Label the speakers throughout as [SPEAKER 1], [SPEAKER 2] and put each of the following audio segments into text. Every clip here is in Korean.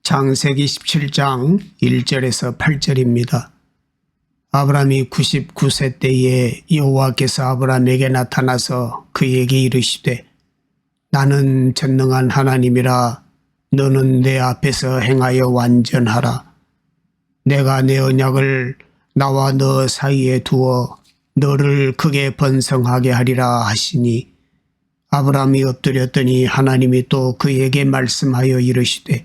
[SPEAKER 1] 창세기 17장 1절에서 8절입니다. 아브라함이 99세 때에 여호와께서 아브라함에게 나타나서 그에게 이르시되 나는 전능한 하나님이라 너는 내 앞에서 행하여 완전하라. 내가 내 언약을 나와 너 사이에 두어 너를 크게 번성하게 하리라 하시니 아브라함이 엎드렸더니 하나님이 또 그에게 말씀하여 이르시되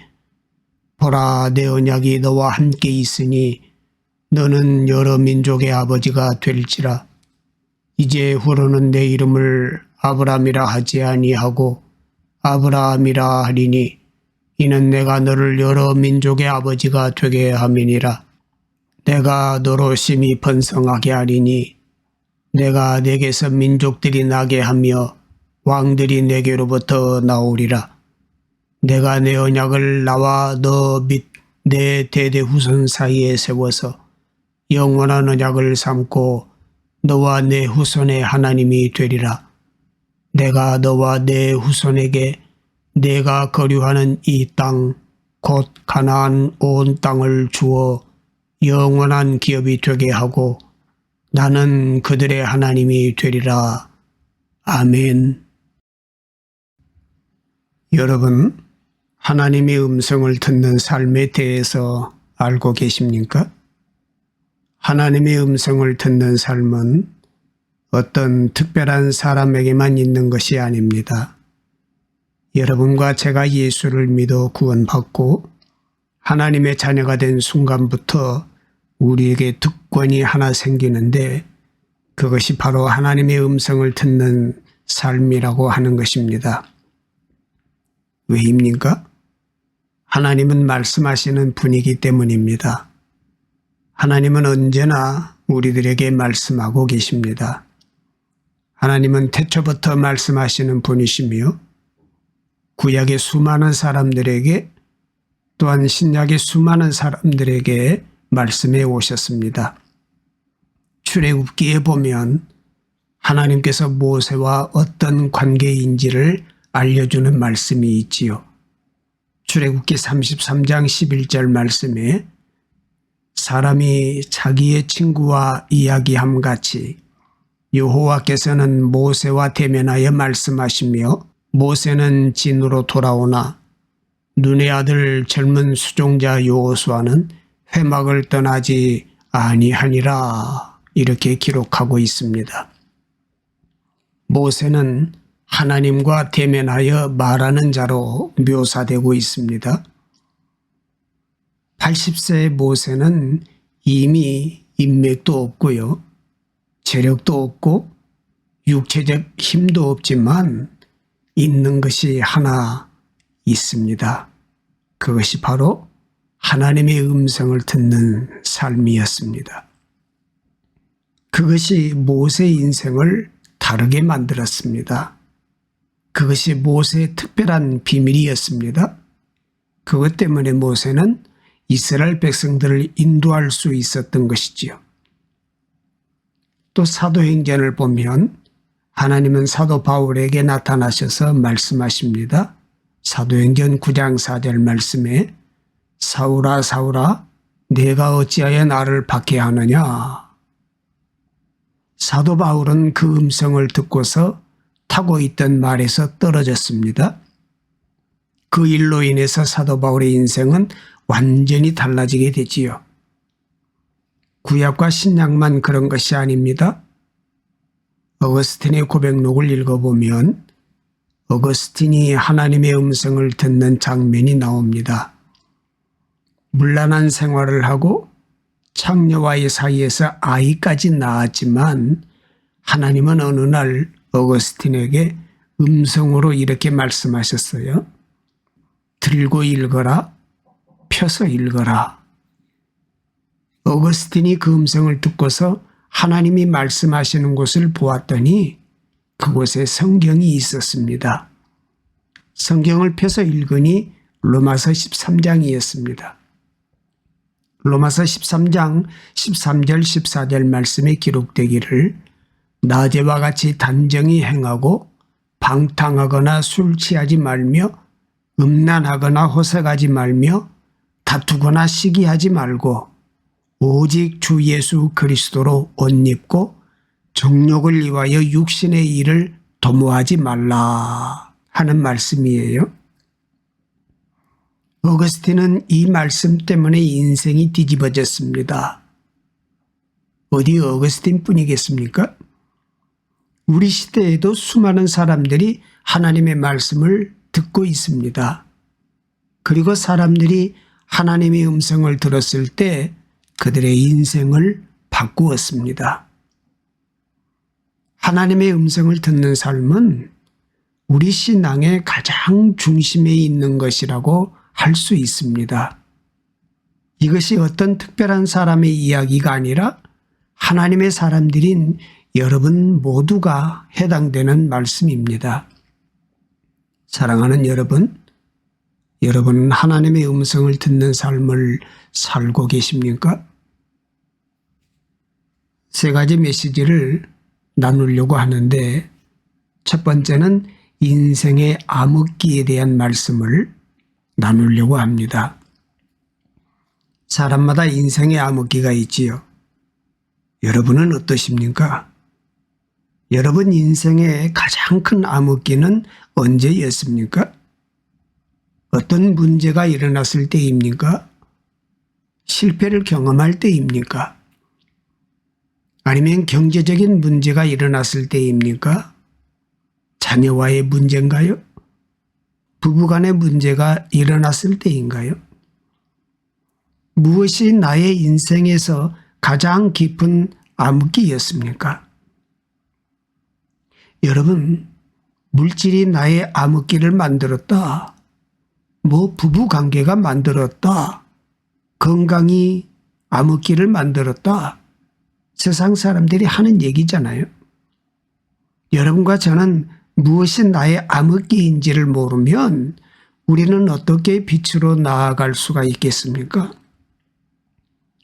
[SPEAKER 1] 보라 내 언약이 너와 함께 있으니 너는 여러 민족의 아버지가 될지라. 이제 후로는 내 이름을 아브라함이라 하지 아니하고 아브라함이라 하리니 이는 내가 너를 여러 민족의 아버지가 되게 함이니라. 내가 너로 심히 번성하게 하리니 내가 내게서 민족들이 나게 하며 왕들이 내게로부터 나오리라. 내가 내 언약을 나와 너 및 내 대대 후손 사이에 세워서 영원한 언약을 삼고 너와 내 후손의 하나님이 되리라. 내가 너와 내 후손에게 내가 거류하는 이 땅 곧 가나안 온 땅을 주어 영원한 기업이 되게 하고 나는 그들의 하나님이 되리라. 아멘. 여러분, 하나님의 음성을 듣는 삶에 대해서 알고 계십니까? 하나님의 음성을 듣는 삶은 어떤 특별한 사람에게만 있는 것이 아닙니다. 여러분과 제가 예수를 믿어 구원받고 하나님의 자녀가 된 순간부터 우리에게 특권이 하나 생기는데 그것이 바로 하나님의 음성을 듣는 삶이라고 하는 것입니다. 왜입니까? 하나님은 말씀하시는 분이기 때문입니다. 하나님은 언제나 우리들에게 말씀하고 계십니다. 하나님은 태초부터 말씀하시는 분이시며 구약의 수많은 사람들에게 또한 신약의 수많은 사람들에게 말씀해 오셨습니다. 출애굽기에 보면 하나님께서 모세와 어떤 관계인지를 알려주는 말씀이 있지요. 출애굽기 33장 11절 말씀에 사람이 자기의 친구와 이야기함 같이 여호와께서는 모세와 대면하여 말씀하시며 모세는 진으로 돌아오나 눈의 아들 젊은 수종자 여호수아는 회막을 떠나지 아니하니라 이렇게 기록하고 있습니다. 모세는 하나님과 대면하여 말하는 자로 묘사되고 있습니다. 80세의 모세는 이미 인맥도 없고요. 재력도 없고 육체적 힘도 없지만 있는 것이 하나 있습니다. 그것이 바로 하나님의 음성을 듣는 삶이었습니다. 그것이 모세의 인생을 다르게 만들었습니다. 그것이 모세의 특별한 비밀이었습니다. 그것 때문에 모세는 이스라엘 백성들을 인도할 수 있었던 것이지요. 또 사도행전을 보면 하나님은 사도 바울에게 나타나셔서 말씀하십니다. 사도행전 9장 4절 말씀에 사울아 사울아 내가 어찌하여 나를 박해하느냐. 사도 바울은 그 음성을 듣고서 타고 있던 말에서 떨어졌습니다. 그 일로 인해서 사도 바울의 인생은 완전히 달라지게 되지요. 구약과 신약만 그런 것이 아닙니다. 어거스틴의 고백록을 읽어보면 어거스틴이 하나님의 음성을 듣는 장면이 나옵니다. 문란한 생활을 하고 창녀와의 사이에서 아이까지 낳았지만 하나님은 어느 날 어거스틴에게 음성으로 이렇게 말씀하셨어요. 들고 읽어라, 펴서 읽어라. 어거스틴이 그 음성을 듣고서 하나님이 말씀하시는 곳을 보았더니 그곳에 성경이 있었습니다. 성경을 펴서 읽으니 로마서 13장이었습니다. 로마서 13장 13절 14절 말씀에 기록되기를 낮에와 같이 단정히 행하고 방탕하거나 술 취하지 말며 음란하거나 호색하지 말며 다투거나 시기하지 말고 오직 주 예수 그리스도로 옷 입고 정욕을 위하여 육신의 일을 도모하지 말라 하는 말씀이에요. 어거스틴은 이 말씀 때문에 인생이 뒤집어졌습니다. 어디 어거스틴 뿐이겠습니까? 우리 시대에도 수많은 사람들이 하나님의 말씀을 듣고 있습니다. 그리고 사람들이 하나님의 음성을 들었을 때 그들의 인생을 바꾸었습니다. 하나님의 음성을 듣는 삶은 우리 신앙의 가장 중심에 있는 것이라고 할 수 있습니다. 이것이 어떤 특별한 사람의 이야기가 아니라 하나님의 사람들인 여러분 모두가 해당되는 말씀입니다. 사랑하는 여러분, 여러분은 하나님의 음성을 듣는 삶을 살고 계십니까? 세 가지 메시지를 나누려고 하는데 첫 번째는 인생의 암흑기에 대한 말씀을 나누려고 합니다. 사람마다 인생의 암흑기가 있지요. 여러분은 어떠십니까? 여러분 인생의 가장 큰 암흑기는 언제였습니까? 어떤 문제가 일어났을 때입니까? 실패를 경험할 때입니까? 아니면 경제적인 문제가 일어났을 때입니까? 자녀와의 문제인가요? 부부간의 문제가 일어났을 때인가요? 무엇이 나의 인생에서 가장 깊은 암흑기였습니까? 여러분, 물질이 나의 암흑기를 만들었다. 부부관계가 만들었다. 건강이 암흑기를 만들었다. 세상 사람들이 하는 얘기잖아요. 여러분과 저는 무엇이 나의 암흑기인지를 모르면 우리는 어떻게 빛으로 나아갈 수가 있겠습니까?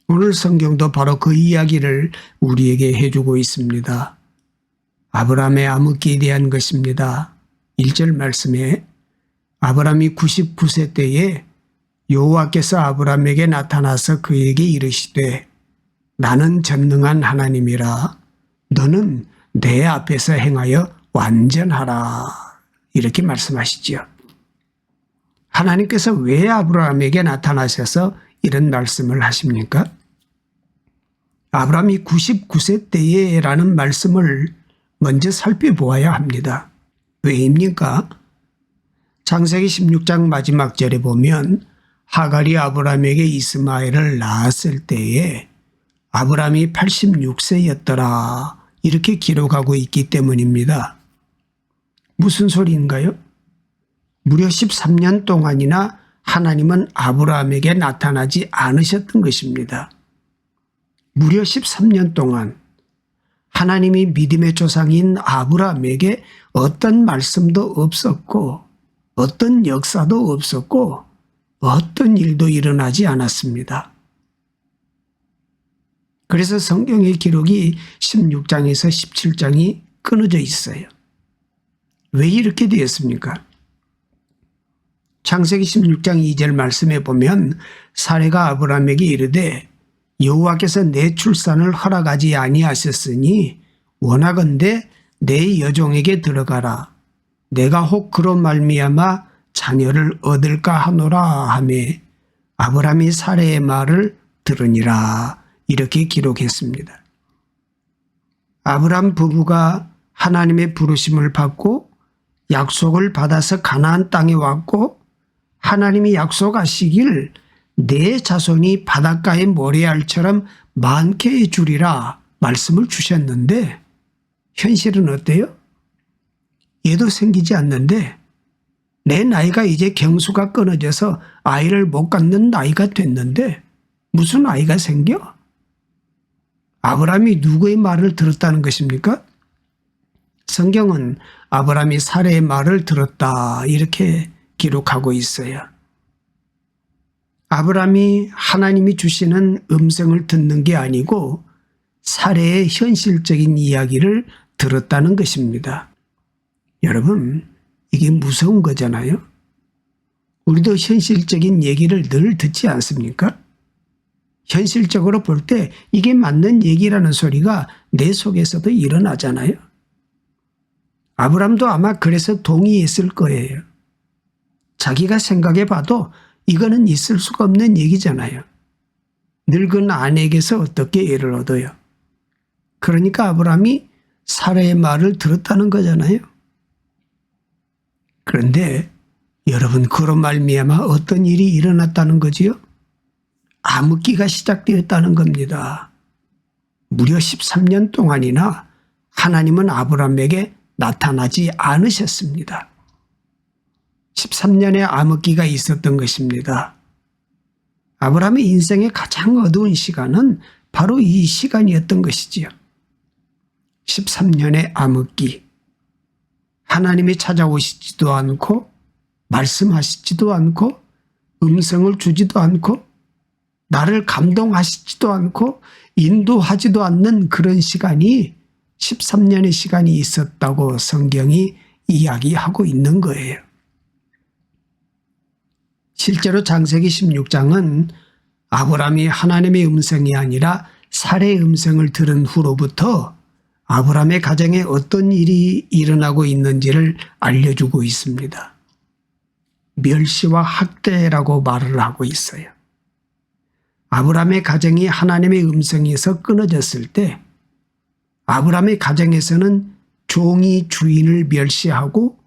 [SPEAKER 1] 오늘 성경도 바로 그 이야기를 우리에게 해주고 있습니다. 아브라함의 암흑기에 대한 것입니다. 1절 말씀에 아브라함이 99세 때에 여호와께서 아브라함에게 나타나서 그에게 이르시되 나는 전능한 하나님이라 너는 내 앞에서 행하여 완전하라 이렇게 말씀하시지요. 하나님께서 왜 아브라함에게 나타나셔서 이런 말씀을 하십니까? 아브라함이 99세 때에 라는 말씀을 먼저 살펴보아야 합니다. 왜입니까? 창세기 16장 마지막 절에 보면 하갈이 아브라함에게 이스마엘을 낳았을 때에 아브라함이 86세였더라 이렇게 기록하고 있기 때문입니다. 무슨 소리인가요? 무려 13년 동안이나 하나님은 아브라함에게 나타나지 않으셨던 것입니다. 무려 13년 동안 하나님이 믿음의 조상인 아브라함에게 어떤 말씀도 없었고 어떤 역사도 없었고 어떤 일도 일어나지 않았습니다. 그래서 성경의 기록이 16장에서 17장이 끊어져 있어요. 왜 이렇게 되었습니까? 창세기 16장 2절 말씀에 보면 사레가 아브라함에게 이르되 여호와께서 내 출산을 허락하지 아니하셨으니 원하건대 내 여종에게 들어가라. 내가 혹 그로 말미암아 자녀를 얻을까 하노라 하매 아브라함이 사레의 말을 들으니라 이렇게 기록했습니다. 아브라함 부부가 하나님의 부르심을 받고 약속을 받아서 가나안 땅에 왔고 하나님이 약속하시길 내 자손이 바닷가의 모래알처럼 많게 해주리라 말씀을 주셨는데 현실은 어때요? 얘도 생기지 않는데 내 나이가 이제 경수가 끊어져서 아이를 못 갖는 나이가 됐는데 무슨 아이가 생겨? 아브라함이 누구의 말을 들었다는 것입니까? 성경은 아브라함이 사레의 말을 들었다 이렇게 기록하고 있어요. 아브라함이 하나님이 주시는 음성을 듣는 게 아니고 사레의 현실적인 이야기를 들었다는 것입니다. 여러분, 이게 무서운 거잖아요. 우리도 현실적인 얘기를 늘 듣지 않습니까? 현실적으로 볼 때 이게 맞는 얘기라는 소리가 내 속에서도 일어나잖아요. 아브람도 아마 그래서 동의했을 거예요. 자기가 생각해 봐도 이거는 있을 수가 없는 얘기잖아요. 늙은 아내에게서 어떻게 애를 얻어요? 그러니까 아브람이 사라의 말을 들었다는 거잖아요. 그런데 여러분, 그로 말미암아 어떤 일이 일어났다는 거지요? 암흑기가 시작되었다는 겁니다. 무려 13년 동안이나 하나님은 아브람에게 나타나지 않으셨습니다. 13년의 암흑기가 있었던 것입니다. 아브람의 인생의 가장 어두운 시간은 바로 이 시간이었던 것이지요. 13년의 암흑기. 하나님이 찾아오시지도 않고 말씀하시지도 않고 음성을 주지도 않고 나를 감동하시지도 않고 인도하지도 않는 그런 시간이 13년의 시간이 있었다고 성경이 이야기하고 있는 거예요. 실제로 창세기 16장은 아브람이 하나님의 음성이 아니라 사례의 음성을 들은 후로부터 아브람의 가정에 어떤 일이 일어나고 있는지를 알려주고 있습니다. 멸시와 학대라고 말을 하고 있어요. 아브람의 가정이 하나님의 음성에서 끊어졌을 때 아브람의 가정에서는 종이 주인을 멸시하고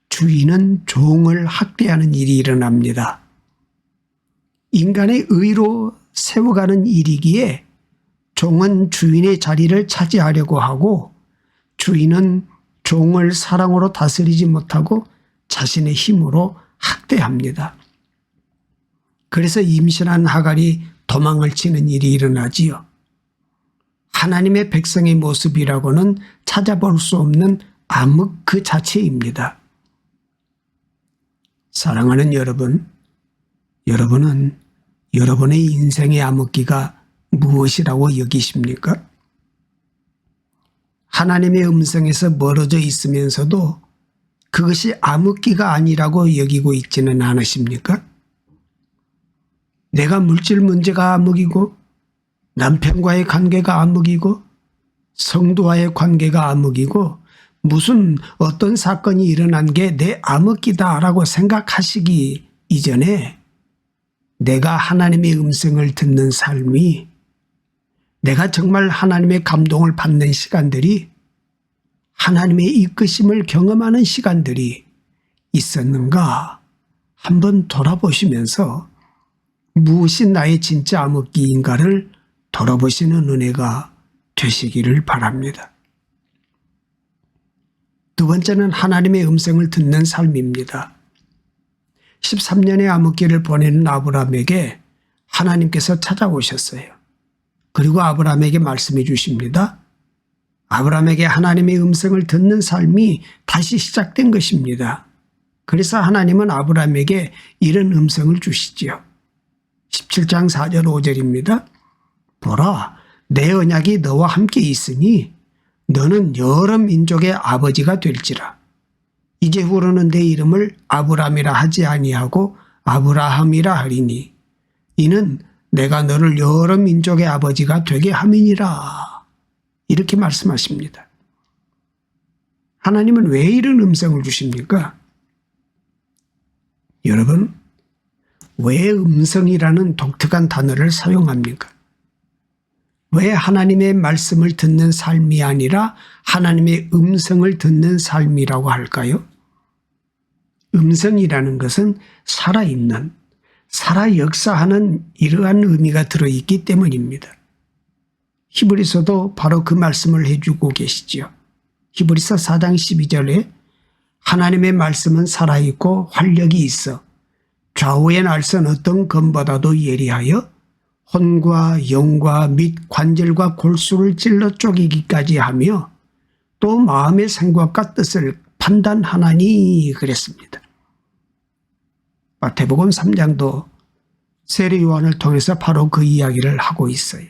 [SPEAKER 1] 주인은 종을 학대하는 일이 일어납니다. 인간의 의로 세워가는 일이기에 종은 주인의 자리를 차지하려고 하고 주인은 종을 사랑으로 다스리지 못하고 자신의 힘으로 학대합니다. 그래서 임신한 하갈이 도망을 치는 일이 일어나지요. 하나님의 백성의 모습이라고는 찾아볼 수 없는 암흑 그 자체입니다. 사랑하는 여러분, 여러분은 여러분의 인생의 암흑기가 무엇이라고 여기십니까? 하나님의 음성에서 멀어져 있으면서도 그것이 암흑기가 아니라고 여기고 있지는 않으십니까? 내가 물질 문제가 암흑이고 남편과의 관계가 암흑이고 성도와의 관계가 암흑이고 무슨 어떤 사건이 일어난 게 내 암흑기다라고 생각하시기 이전에 내가 하나님의 음성을 듣는 삶이 내가 정말 하나님의 감동을 받는 시간들이 하나님의 이끄심을 경험하는 시간들이 있었는가 한번 돌아보시면서 무엇이 나의 진짜 암흑기인가를 돌아보시는 은혜가 되시기를 바랍니다. 두 번째는 하나님의 음성을 듣는 삶입니다. 13년의 암흑기를 보내는 아브람에게 하나님께서 찾아오셨어요. 그리고 아브람에게 말씀해 주십니다. 아브람에게 하나님의 음성을 듣는 삶이 다시 시작된 것입니다. 그래서 하나님은 아브람에게 이런 음성을 주시지요. 17장 4절 5절입니다. 보라, 내 언약이 너와 함께 있으니 너는 여러 민족의 아버지가 될지라. 이제후로는 내 이름을 아브람이라 하지 아니하고 아브라함이라 하리니 이는 내가 너를 여러 민족의 아버지가 되게 함이니라. 이렇게 말씀하십니다. 하나님은 왜 이런 음성을 주십니까? 여러분, 왜 음성이라는 독특한 단어를 사용합니까? 왜 하나님의 말씀을 듣는 삶이 아니라 하나님의 음성을 듣는 삶이라고 할까요? 음성이라는 것은 살아있는, 살아 역사하는 이러한 의미가 들어있기 때문입니다. 히브리서도 바로 그 말씀을 해주고 계시지요. 히브리서 4장 12절에 하나님의 말씀은 살아있고 활력이 있어 좌우의 날선 어떤 검보다도 예리하여 혼과 영과 및 관절과 골수를 찔러 쪼개기까지 하며 또 마음의 생각과 뜻을 판단하나니 그랬습니다. 마태복음 3장도 세례 요한을 통해서 바로 그 이야기를 하고 있어요.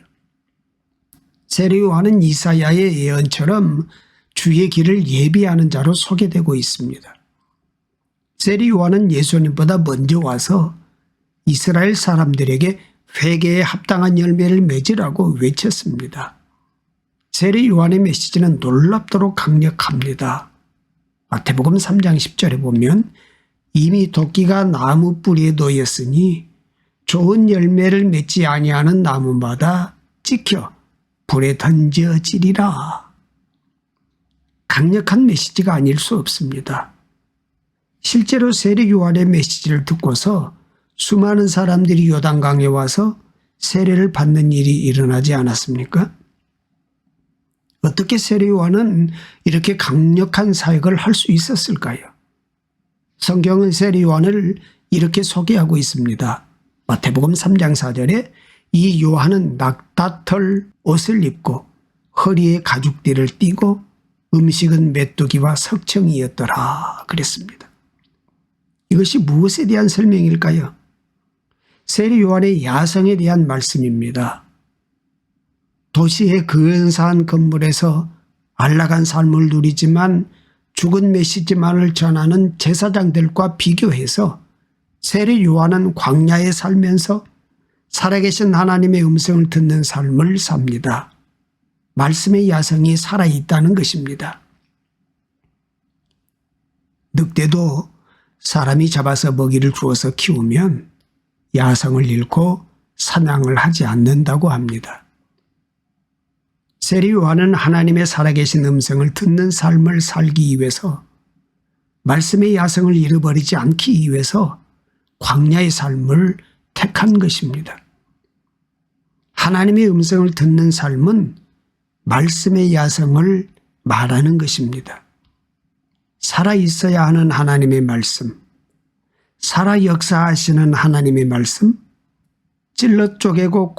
[SPEAKER 1] 세례 요한은 이사야의 예언처럼 주의 길을 예비하는 자로 소개되고 있습니다. 세리 요한은 예수님보다 먼저 와서 이스라엘 사람들에게 회개에 합당한 열매를 맺으라고 외쳤습니다. 세리 요한의 메시지는 놀랍도록 강력합니다. 마태복음 3장 10절에 보면 이미 도끼가 나무 뿌리에 놓였으니 좋은 열매를 맺지 아니하는 나무마다 찍혀 불에 던져지리라. 강력한 메시지가 아닐 수 없습니다. 실제로 세례 요한의 메시지를 듣고서 수많은 사람들이 요단강에 와서 세례를 받는 일이 일어나지 않았습니까? 어떻게 세례 요한은 이렇게 강력한 사역을 할 수 있었을까요? 성경은 세례 요한을 이렇게 소개하고 있습니다. 마태복음 3장 4절에 이 요한은 낙타털 옷을 입고 허리에 가죽띠를 띠고 음식은 메뚜기와 석청이었더라 그랬습니다. 이것이 무엇에 대한 설명일까요? 세례 요한의 야성에 대한 말씀입니다. 도시의 근사한 건물에서 안락한 삶을 누리지만 죽은 메시지만을 전하는 제사장들과 비교해서 세례 요한은 광야에 살면서 살아계신 하나님의 음성을 듣는 삶을 삽니다. 말씀의 야성이 살아있다는 것입니다. 늑대도 사람이 잡아서 먹이를 주어서 키우면 야성을 잃고 사냥을 하지 않는다고 합니다. 세례 요한은 하나님의 살아계신 음성을 듣는 삶을 살기 위해서 말씀의 야성을 잃어버리지 않기 위해서 광야의 삶을 택한 것입니다. 하나님의 음성을 듣는 삶은 말씀의 야성을 말하는 것입니다. 살아있어야 하는 하나님의 말씀, 살아 역사하시는 하나님의 말씀, 찔러 쪼개고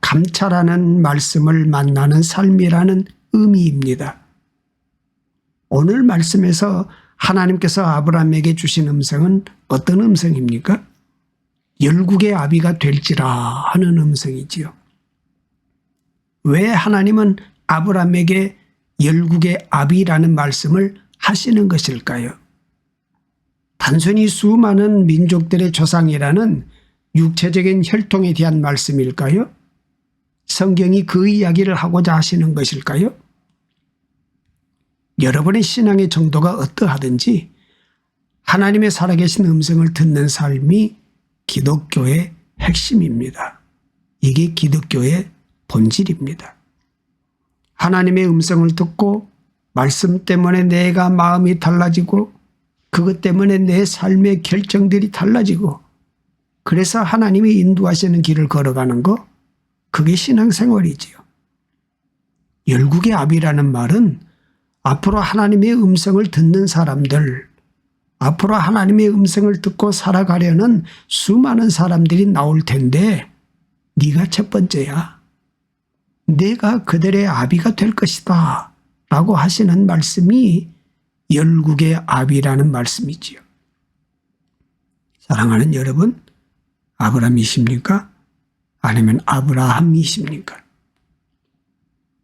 [SPEAKER 1] 감찰하는 말씀을 만나는 삶이라는 의미입니다. 오늘 말씀에서 하나님께서 아브라함에게 주신 음성은 어떤 음성입니까? 열국의 아비가 될지라 하는 음성이지요. 왜 하나님은 아브라함에게 열국의 아비라는 말씀을 하시는 것일까요? 단순히 수많은 민족들의 조상이라는 육체적인 혈통에 대한 말씀일까요? 성경이 그 이야기를 하고자 하시는 것일까요? 여러분의 신앙의 정도가 어떠하든지 하나님의 살아계신 음성을 듣는 삶이 기독교의 핵심입니다. 이게 기독교의 본질입니다. 하나님의 음성을 듣고 말씀 때문에 내가 마음이 달라지고 그것 때문에 내 삶의 결정들이 달라지고 그래서 하나님이 인도하시는 길을 걸어가는 거, 그게 신앙생활이지요. 열국의 아비라는 말은 앞으로 하나님의 음성을 듣는 사람들, 앞으로 하나님의 음성을 듣고 살아가려는 수많은 사람들이 나올 텐데 네가 첫 번째야. 내가 그들의 아비가 될 것이다 라고 하시는 말씀이 열국의 아비라는 말씀이지요. 사랑하는 여러분, 아브라함이십니까? 아니면 아브라함이십니까?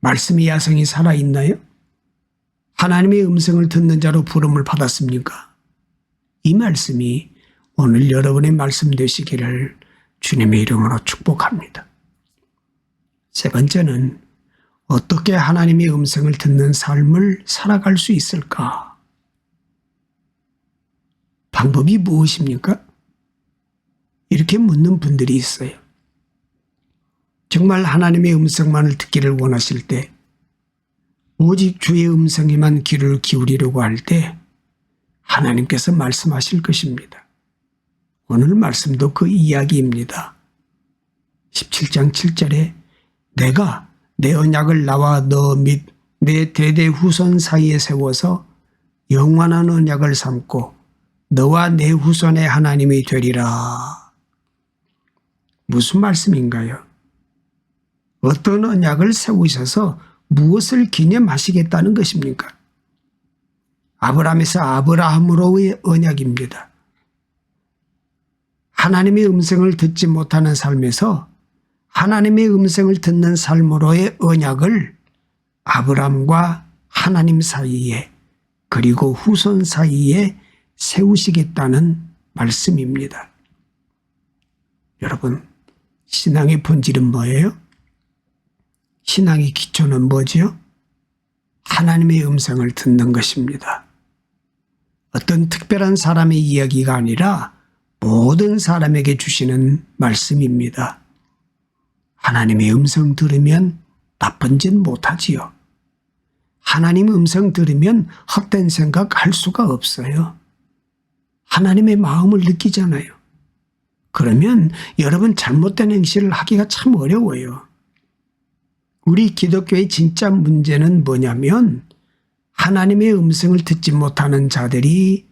[SPEAKER 1] 말씀의 야성이 살아있나요? 하나님의 음성을 듣는 자로 부름을 받았습니까? 이 말씀이 오늘 여러분의 말씀 되시기를 주님의 이름으로 축복합니다. 세 번째는 어떻게 하나님의 음성을 듣는 삶을 살아갈 수 있을까? 방법이 무엇입니까? 이렇게 묻는 분들이 있어요. 정말 하나님의 음성만을 듣기를 원하실 때, 오직 주의 음성에만 귀를 기울이려고 할 때 하나님께서 말씀하실 것입니다. 오늘 말씀도 그 이야기입니다. 17장 7절에 내가 내 언약을 나와 너 및 내 대대 후손 사이에 세워서 영원한 언약을 삼고 너와 내 후손의 하나님이 되리라. 무슨 말씀인가요? 어떤 언약을 세우셔서 무엇을 기념하시겠다는 것입니까? 아브라함에서 아브라함으로의 언약입니다. 하나님의 음성을 듣지 못하는 삶에서 하나님의 음성을 듣는 삶으로의 언약을 아브라함과 하나님 사이에, 그리고 후손 사이에 세우시겠다는 말씀입니다. 여러분, 신앙의 본질은 뭐예요? 신앙의 기초는 뭐지요? 하나님의 음성을 듣는 것입니다. 어떤 특별한 사람의 이야기가 아니라 모든 사람에게 주시는 말씀입니다. 하나님의 음성 들으면 나쁜 짓 못하지요. 하나님 음성 들으면 헛된 생각 할 수가 없어요. 하나님의 마음을 느끼잖아요. 그러면 여러분 잘못된 행실을 하기가 참 어려워요. 우리 기독교의 진짜 문제는 뭐냐면 하나님의 음성을 듣지 못하는 자들이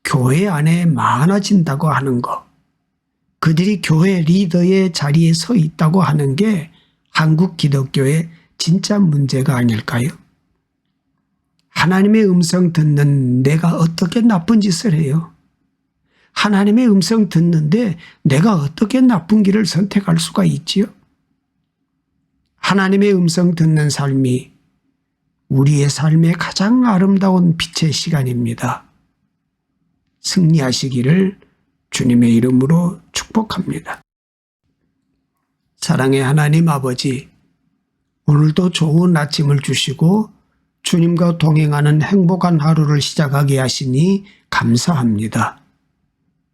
[SPEAKER 1] 교회 안에 많아진다고 하는 것. 그들이 교회 리더의 자리에 서 있다고 하는 게 한국 기독교의 진짜 문제가 아닐까요? 하나님의 음성 듣는 내가 어떻게 나쁜 짓을 해요? 하나님의 음성 듣는데 내가 어떻게 나쁜 길을 선택할 수가 있지요? 하나님의 음성 듣는 삶이 우리의 삶의 가장 아름다운 빛의 시간입니다. 승리하시기를 주님의 이름으로 축복합니다. 사랑의 하나님 아버지, 오늘도 좋은 아침을 주시고 주님과 동행하는 행복한 하루를 시작하게 하시니 감사합니다.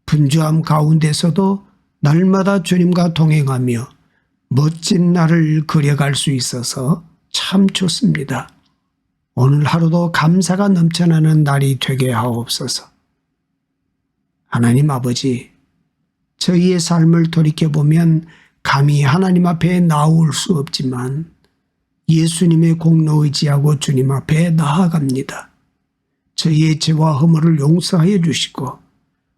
[SPEAKER 1] 분주함 가운데서도 날마다 주님과 동행하며 멋진 날을 그려갈 수 있어서 참 좋습니다. 오늘 하루도 감사가 넘쳐나는 날이 되게 하옵소서. 하나님 아버지, 저희의 삶을 돌이켜보면 감히 하나님 앞에 나올 수 없지만 예수님의 공로 의지하고 주님 앞에 나아갑니다. 저희의 죄와 허물을 용서하여 주시고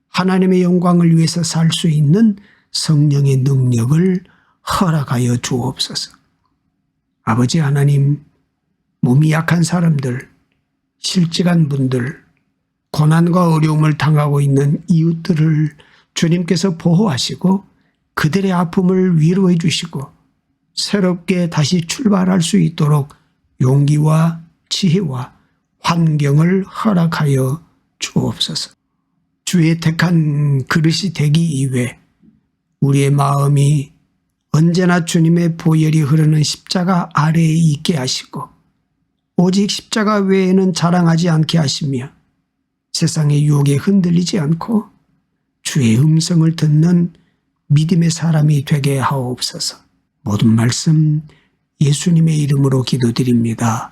[SPEAKER 1] 하나님의 영광을 위해서 살 수 있는 성령의 능력을 허락하여 주옵소서. 아버지 하나님, 몸이 약한 사람들, 실직한 분들, 고난과 어려움을 당하고 있는 이웃들을 주님께서 보호하시고 그들의 아픔을 위로해 주시고 새롭게 다시 출발할 수 있도록 용기와 지혜와 환경을 허락하여 주옵소서. 주의 택한 그릇이 되기 이외 우리의 마음이 언제나 주님의 보혈이 흐르는 십자가 아래에 있게 하시고 오직 십자가 외에는 자랑하지 않게 하시며 세상의 유혹에 흔들리지 않고 주의 음성을 듣는 믿음의 사람이 되게 하옵소서. 모든 말씀 예수님의 이름으로 기도드립니다.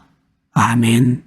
[SPEAKER 1] 아멘.